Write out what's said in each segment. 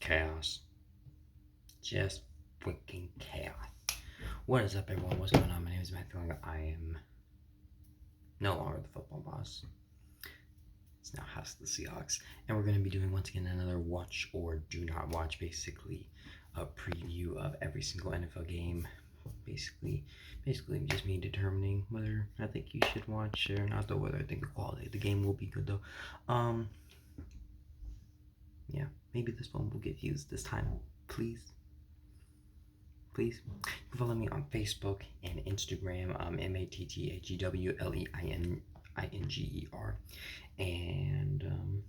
chaos. Just freaking chaos. What is up, everyone? What's going on? My name is Matthew Longer. I am no longer the football boss. It's now House of the Seahawks. And we're going to be doing, once again, another watch or do not watch, basically a preview of every single NFL game. Basically just me determining whether I think you should watch or not, though, whether I think the quality of the game will be good, though. Yeah, maybe this one will get views this time. Please. You can follow me on Facebook and Instagram, MATTHEWLEINGER. And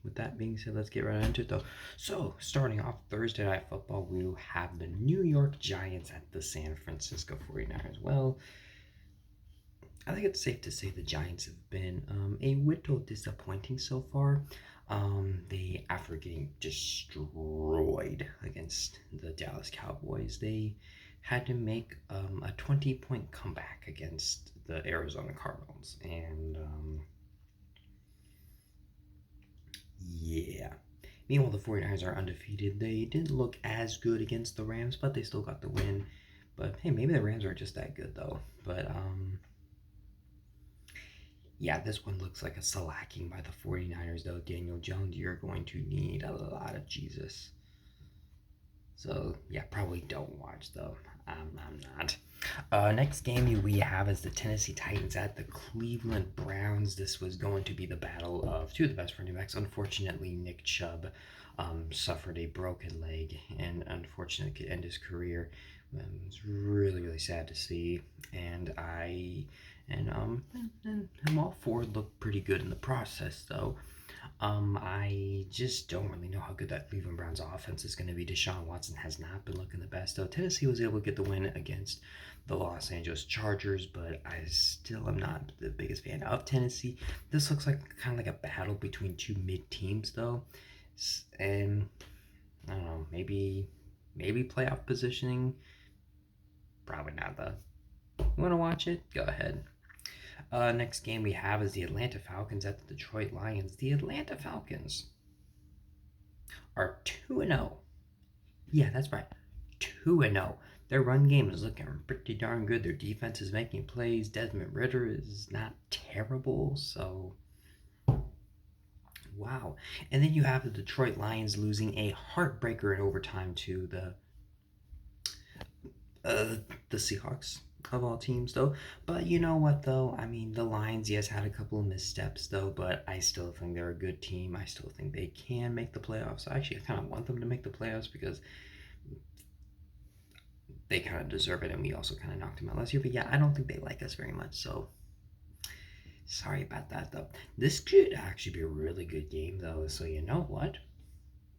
with that being said, let's get right into it, though. So, starting off Thursday Night Football, we will have the New York Giants at the San Francisco 49ers. Well, I think it's safe to say the Giants have been a little disappointing so far. They, after getting destroyed against the Dallas Cowboys, they had to make a 20-point comeback against the Arizona Cardinals. And yeah. Meanwhile, the 49ers are undefeated. They didn't look as good against the Rams, but they still got the win. But hey, maybe the Rams are just that good, though. But yeah, this one looks like a slacking by the 49ers, though. Daniel Jones, you're going to need a lot of Jesus. So, yeah, probably don't watch, though. I'm not. Next game we have is the Tennessee Titans at the Cleveland Browns. This was going to be the battle of two of the best running backs. Unfortunately, Nick Chubb suffered a broken leg and unfortunately could end his career. It's really sad to see, and all four looked pretty good in the process, though. I just don't really know how good that Cleveland Browns offense is going to be. Deshaun Watson has not been looking the best, though. Tennessee was able to get the win against the Los Angeles Chargers, but I still am not the biggest fan of Tennessee. This looks like kind of like a battle between two mid teams, though, and I don't know, maybe playoff positioning. Probably not, though. You want to watch it? Go ahead. Next game we have is the Atlanta Falcons at the Detroit Lions. The Atlanta Falcons are 2-0. Yeah, that's right. 2-0. Their run game is looking pretty darn good. Their defense is making plays. Desmond Ridder is not terrible, so wow. And then you have the Detroit Lions losing a heartbreaker in overtime to the Seahawks of all teams, though. But you know what, though? I mean, the Lions, yes, had a couple of missteps, though, but I still think they're a good team. I still think they can make the playoffs. Actually, I kind of want them to make the playoffs because they kind of deserve it, and we also kind of knocked them out last year. But yeah, I don't think they like us very much, so sorry about that, though. This could actually be a really good game, though, so you know what?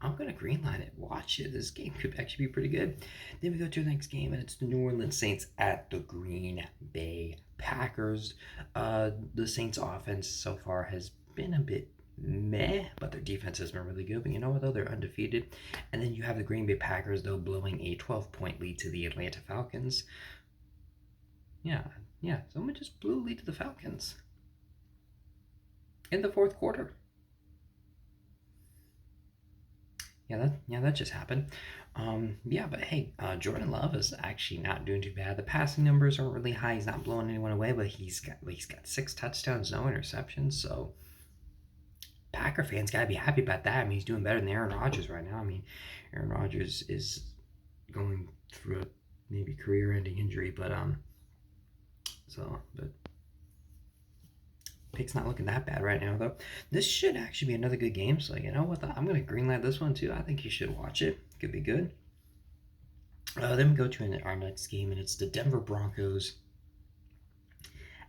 I'm going to greenlight it. Watch it. This game could actually be pretty good. Then we go to the next game, and it's the New Orleans Saints at the Green Bay Packers. The Saints' offense so far has been a bit meh, but their defense has been really good. But you know what, though? They're undefeated. And then you have the Green Bay Packers, though, blowing a 12-point lead to the Atlanta Falcons. Yeah, someone just blew a lead to the Falcons in the fourth quarter. Yeah, that just happened. Yeah, but hey, Jordan Love is actually not doing too bad. The passing numbers aren't really high. He's not blowing anyone away, but he's got 6 touchdowns, no interceptions. So Packer fans gotta be happy about that. I mean, he's doing better than Aaron Rodgers right now. I mean, Aaron Rodgers is going through a maybe career-ending injury, but Pick's not looking that bad right now, though. This should actually be another good game, so you know what? I'm going to greenlight this one, too. I think you should watch it. Could be good. Then we go to our next game, and it's the Denver Broncos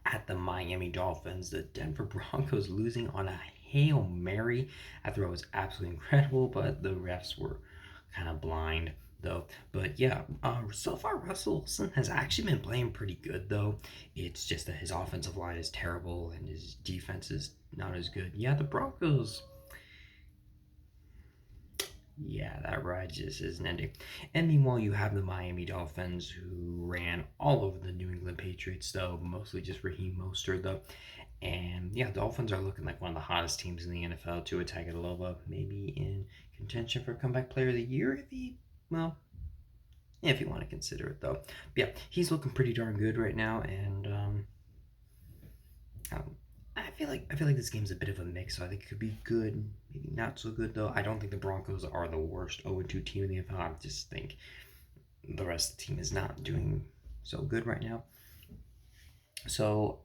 at the Miami Dolphins. The Denver Broncos losing on a Hail Mary. I thought it was absolutely incredible, but the refs were kind of blind, though. But yeah, so far Russell Wilson has actually been playing pretty good, though. It's just that his offensive line is terrible and his defense is not as good. Yeah, the Broncos. Yeah, that ride just isn't ending. And meanwhile, you have the Miami Dolphins who ran all over the New England Patriots, though, mostly just Raheem Mostert, though. And yeah, Dolphins are looking like one of the hottest teams in the NFL. Tua Tagovailoa maybe in contention for comeback player of the year. Well, if you want to consider it though. But yeah, he's looking pretty darn good right now, and um, I feel like this game's a bit of a mix. So I think it could be good, maybe not so good though. I don't think the Broncos are the worst 0-2 team in the NFL. I just think the rest of the team is not doing so good right now. So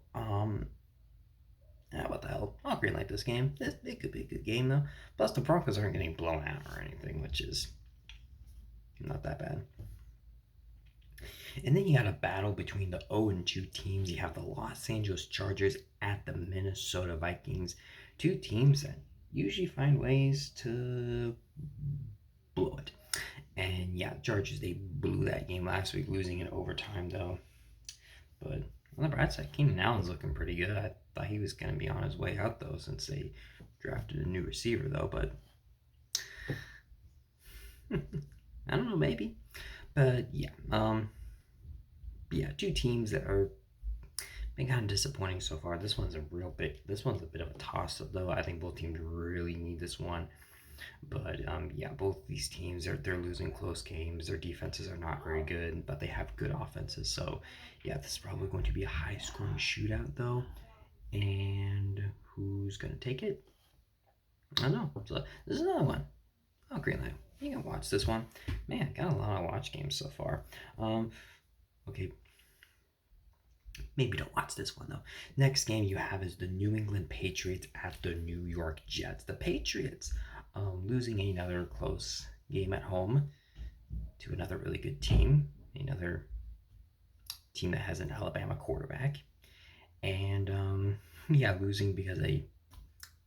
what the hell? I'll greenlight this game. It could be a good game though. Plus the Broncos aren't getting blown out or anything, which is not that bad. And then you got a battle between the 0-2 teams. You have the Los Angeles Chargers at the Minnesota Vikings. Two teams that usually find ways to blow it. And yeah, Chargers, they blew that game last week, losing in overtime though. But on the bright side, Keenan Allen's looking pretty good. I thought he was going to be on his way out though, since they drafted a new receiver though. But I don't know, maybe. But yeah, two teams that are been kind of disappointing so far. This one's a bit of a toss up though. I think both teams really need this one. But yeah, both these teams they're losing close games. Their defenses are not very good, but they have good offenses. So yeah, this is probably going to be a high scoring shootout though. And who's gonna take it? I don't know. So this is another one. Oh, Greenlight. You can watch this one. Man, got a lot of watch games so far. Okay, maybe don't watch this one though. Next game you have is the New England Patriots at the New York Jets. The Patriots losing another close game at home to another really good team, another team that has an Alabama quarterback, and yeah, losing because they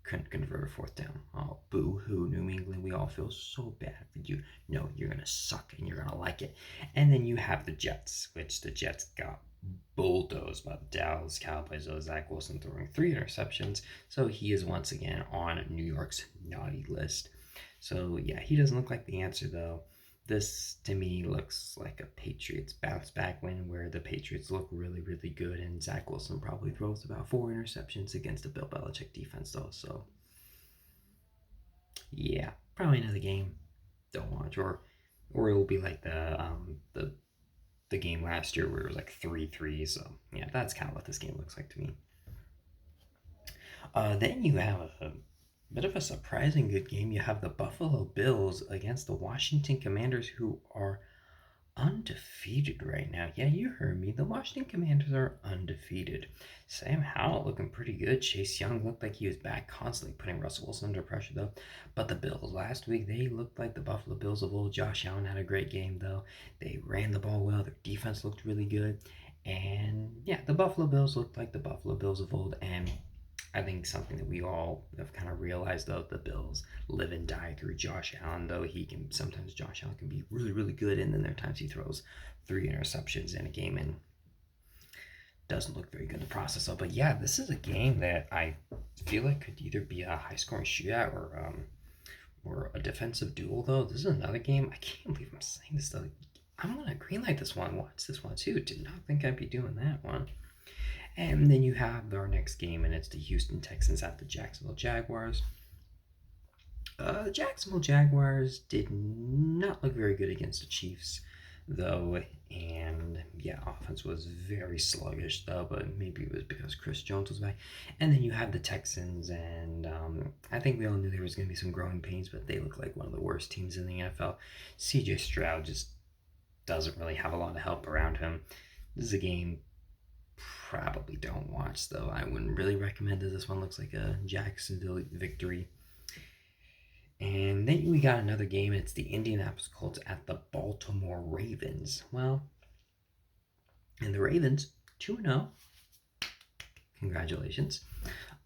couldn't convert a fourth down. Oh, boo hoo, New England. We all feel so bad for you. No, you're going to suck and you're going to like it. And then you have the Jets, which the Jets got bulldozed by the Dallas Cowboys. So Zach Wilson throwing 3 interceptions. So he is once again on New York's naughty list. So yeah, he doesn't look like the answer though. This to me looks like a Patriots bounce back win where the Patriots look really, really good and Zach Wilson probably throws about 4 interceptions against the Bill Belichick defense though. So yeah, probably another game don't watch or it will be like the game last year where it was like 3-3. So yeah, that's kind of what this game looks like to me. Then you have a bit of a surprising good game. You have the Buffalo Bills against the Washington Commanders, who are undefeated right now. Yeah, you heard me. The Washington Commanders are undefeated. Sam Howell looking pretty good. Chase Young looked like he was back, constantly putting Russell Wilson under pressure, though. But the Bills last week, they looked like the Buffalo Bills of old. Josh Allen had a great game, though. They ran the ball well. Their defense looked really good. And yeah, the Buffalo Bills looked like the Buffalo Bills of old. And I think something that we all have kind of realized though, the Bills live and die through Josh Allen. Though Josh Allen can be really, really good, and then there are times he throws 3 interceptions in a game and doesn't look very good in the process of. But yeah, this is a game that I feel like could either be a high scoring shootout or a defensive duel. Though this is another game. I can't believe I'm saying this though. I'm gonna greenlight this one. Watch this one too. Did not think I'd be doing that one. And then you have our next game, and it's the Houston Texans at the Jacksonville Jaguars. The Jacksonville Jaguars did not look very good against the Chiefs, though, and yeah, offense was very sluggish, though, but maybe it was because Chris Jones was back. And then you have the Texans, and I think we all knew there was going to be some growing pains, but they look like one of the worst teams in the NFL. CJ Stroud just doesn't really have a lot of help around him. This is a game probably don't watch though. I wouldn't really recommend it. This one looks like a Jacksonville victory. And then we got another game. It's the Indianapolis Colts at the Baltimore Ravens. Well, and the Ravens 2-0. Congratulations.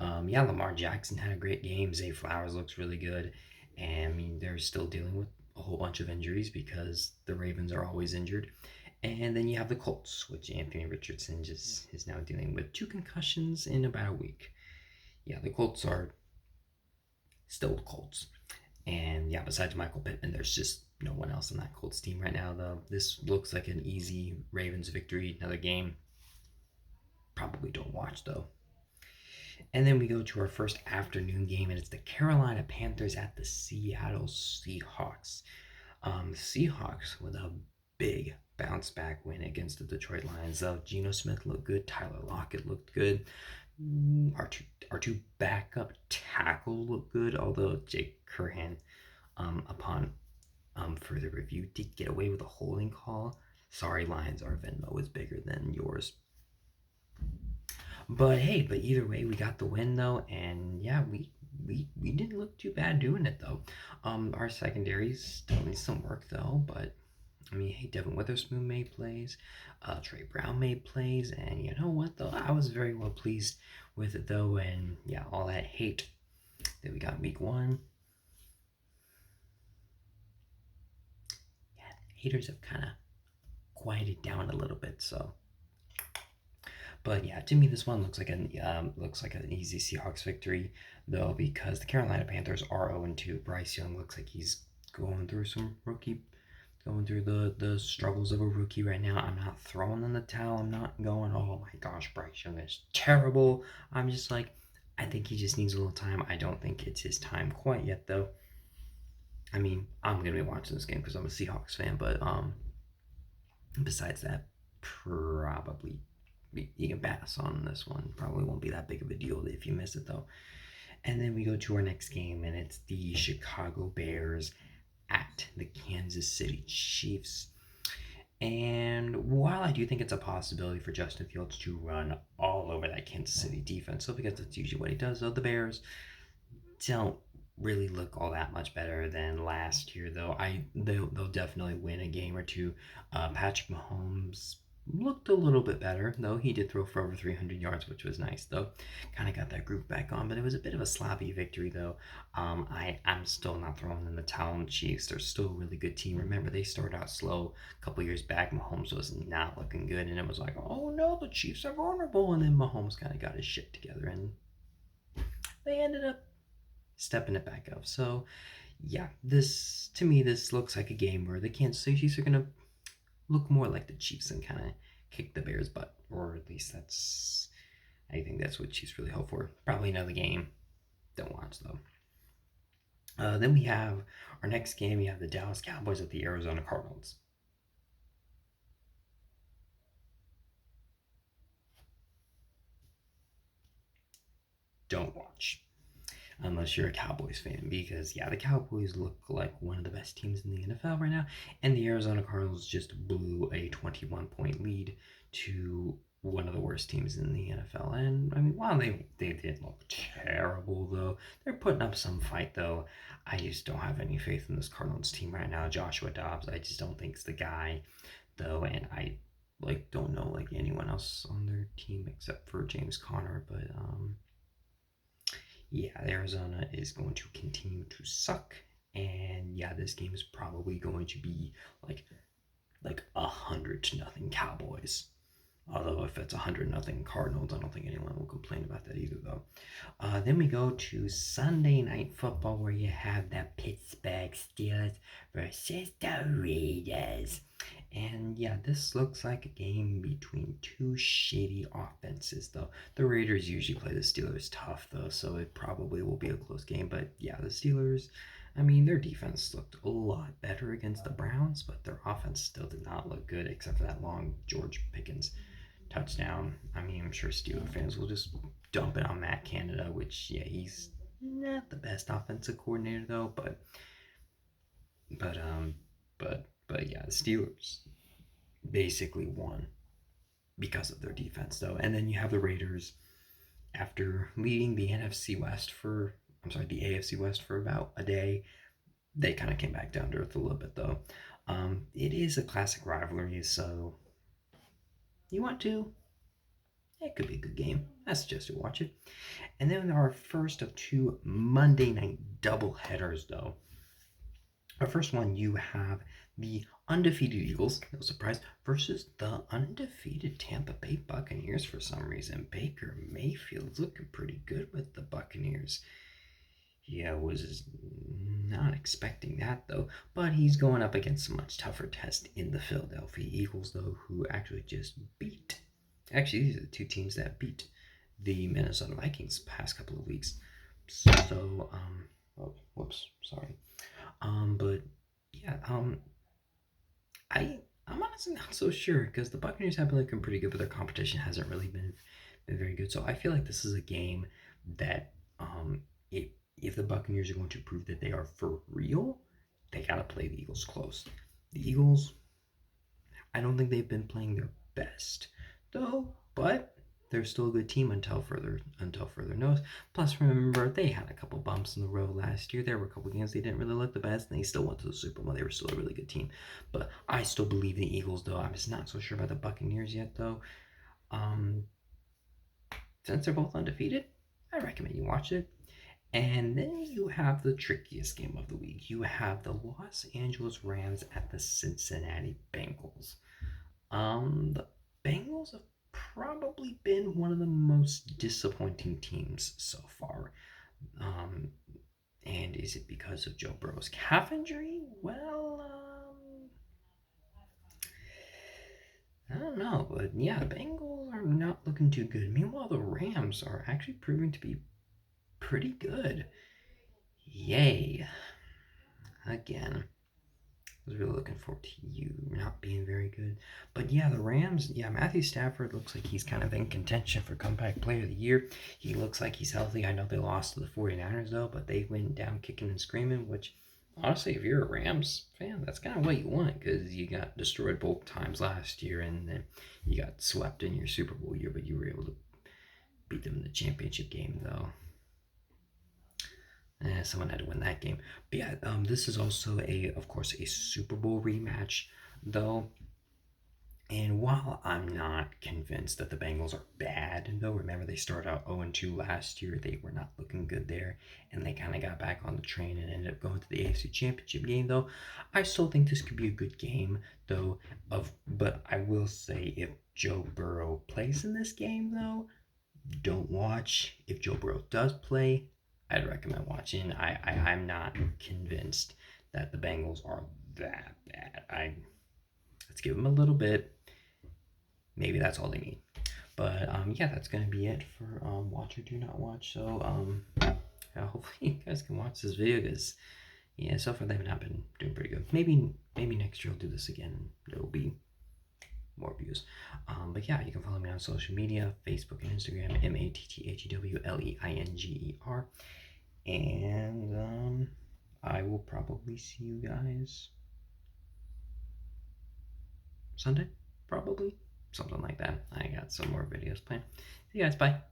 Yeah, Lamar Jackson had a great game. Zay Flowers looks really good. And I mean, they're still dealing with a whole bunch of injuries because the Ravens are always injured. And then you have the Colts, which Anthony Richardson just is now dealing with 2 concussions in about a week. Yeah, the Colts are still the Colts. And yeah, besides Michael Pittman, there's just no one else on that Colts team right now, though. This looks like an easy Ravens victory. Another game. Probably don't watch, though. And then we go to our first afternoon game, and it's the Carolina Panthers at the Seattle Seahawks. The Seahawks with a big bounce back win against the Detroit Lions. Geno Smith looked good. Tyler Lockett looked good. Our two backup tackle looked good, although Jake Curhan, upon further review, did get away with a holding call. Sorry, Lions, our Venmo is bigger than yours. But hey, but either way, we got the win though, and yeah, we didn't look too bad doing it though. Our secondaries still needs some work though, but I mean, hey, Devin Witherspoon made plays, Trey Brown made plays, and you know what though, I was very well pleased with it though, and yeah, all that hate that we got week one, yeah, haters have kind of quieted down a little bit, so. But yeah, to me, this one looks like an easy Seahawks victory, though, because the Carolina Panthers are 0-2. Bryce Young looks like he's going through the struggles of a rookie right now. I'm not throwing in the towel. I'm not going, oh my gosh, Bryce Young is terrible. I'm just like, I think he just needs a little time. I don't think it's his time quite yet, though. I mean, I'm gonna be watching this game because I'm a Seahawks fan, but besides that, probably you can pass on this one. Probably won't be that big of a deal if you miss it though. And then we go to our next game, and it's the Chicago Bears at the Kansas City Chiefs. And while I do think it's a possibility for Justin Fields to run all over that Kansas City defense, so because that's usually what he does, though, the Bears don't really look all that much better than last year, though. They'll definitely win a game or two. Patrick Mahomes looked a little bit better, though. He did throw for over 300 yards, which was nice, though. Kind of got that group back on, but it was a bit of a sloppy victory, though. I'm still not throwing in the towel on the Chiefs. They're still a really good team. Remember, they started out slow a couple years back. Mahomes was not looking good, and it was like, oh no, the Chiefs are vulnerable. And then Mahomes kind of got his shit together, and they ended up stepping it back up. So, yeah, this looks like a game where the Kansas City Chiefs are gonna look more like the Chiefs and kind of kick the Bears' butt, or at least I think that's what Chiefs really hope for. Probably another game. Don't watch though. Then we have our next game. We have the Dallas Cowboys at the Arizona Cardinals. Don't watch unless you're a Cowboys fan, because yeah, the Cowboys look like one of the best teams in the NFL right now, and the Arizona Cardinals just blew a 21-point lead to one of the worst teams in the NFL. And I mean, while they did look terrible, though, they're putting up some fight, though. I just don't have any faith in this Cardinals team right now. Joshua Dobbs, I just don't think it's the guy, though, and I don't know anyone else on their team except for James Conner, but yeah, Arizona is going to continue to suck, and yeah, this game is probably going to be like 100-0 Cowboys. Although if it's 100-0 Cardinals, I don't think anyone will complain about that either, though. Then we go to Sunday Night Football, where you have the Pittsburgh Steelers versus the Raiders. And yeah, this looks like a game between two shitty offenses, though. The Raiders usually play the Steelers tough, though, so it probably will be a close game. But yeah, the Steelers, I mean, their defense looked a lot better against the Browns, but their offense still did not look good, except for that long George Pickens touchdown. I mean, I'm sure Steelers fans will just dump it on Matt Canada, which, yeah, he's not the best offensive coordinator, though, but yeah, the Steelers basically won because of their defense, though. And then you have the Raiders, after leading the AFC West for about a day. They kind of came back down to earth a little bit, though. It is a classic rivalry, so you want to. It could be a good game. I suggest you watch it. And then our first of two Monday night double headers, though. Our first one, you have the undefeated Eagles, no surprise, versus the undefeated Tampa Bay Buccaneers for some reason. Baker Mayfield's looking pretty good with the Buccaneers. Yeah, was not expecting that, though. But he's going up against a much tougher test in the Philadelphia Eagles, though, who actually just beat. Actually, these are the two teams that beat the Minnesota Vikings past couple of weeks. So, oh, whoops, sorry. But yeah, I I'm honestly not so sure because the Buccaneers have been looking pretty good, but their competition hasn't really been very good. So I feel like this is a game that if the Buccaneers are going to prove that they are for real, they gotta play the Eagles close. The Eagles, I don't think they've been playing their best though, but they're still a good team until further notice. Plus, remember they had a couple bumps in the road last year. There were a couple games they didn't really look the best, and they still went to the Super Bowl. They were still a really good team. But I still believe in the Eagles, though. I'm just not so sure about the Buccaneers yet, though. Um, since they're both undefeated, I recommend you watch it. And then you have the trickiest game of the week. You have the Los Angeles Rams at the Cincinnati Bengals. The Bengals have probably been one of the most disappointing teams so far. Um, and is it because of Joe Burrow's calf injury? Well, I don't know, but yeah, the Bengals are not looking too good. Meanwhile, the Rams are actually proving to be pretty good. Yay! Again, was really looking forward to you not being very good. But yeah, the Rams, yeah, Matthew Stafford looks like he's kind of in contention for comeback player of the year. He looks like he's healthy. I know they lost to the 49ers though, but they went down kicking and screaming, which honestly, if you're a Rams fan, that's kind of what you want because you got destroyed both times last year and then you got swept in your Super Bowl year, but you were able to beat them in the championship game though. Someone had to win that game. But yeah, this is also of course, a Super Bowl rematch, though. And while I'm not convinced that the Bengals are bad, though, remember they started out 0-2 last year. They were not looking good there, and they kind of got back on the train and ended up going to the AFC Championship game, though. I still think this could be a good game, though. But I will say, if Joe Burrow plays in this game, though, don't watch. If Joe Burrow does play, I'd recommend watching. I'm not convinced that the Bengals are that bad. Let's give them a little bit. Maybe that's all they need. But yeah, that's gonna be it for watch or do not watch. So yeah, hopefully you guys can watch this video because yeah, so far they've not been doing pretty good. Maybe next year I'll do this again. There'll be more views. But yeah, you can follow me on social media, Facebook and Instagram, MATTHEWLEINGER. And I will probably see you guys Sunday, probably. Something like that. I got some more videos planned. See you guys, bye.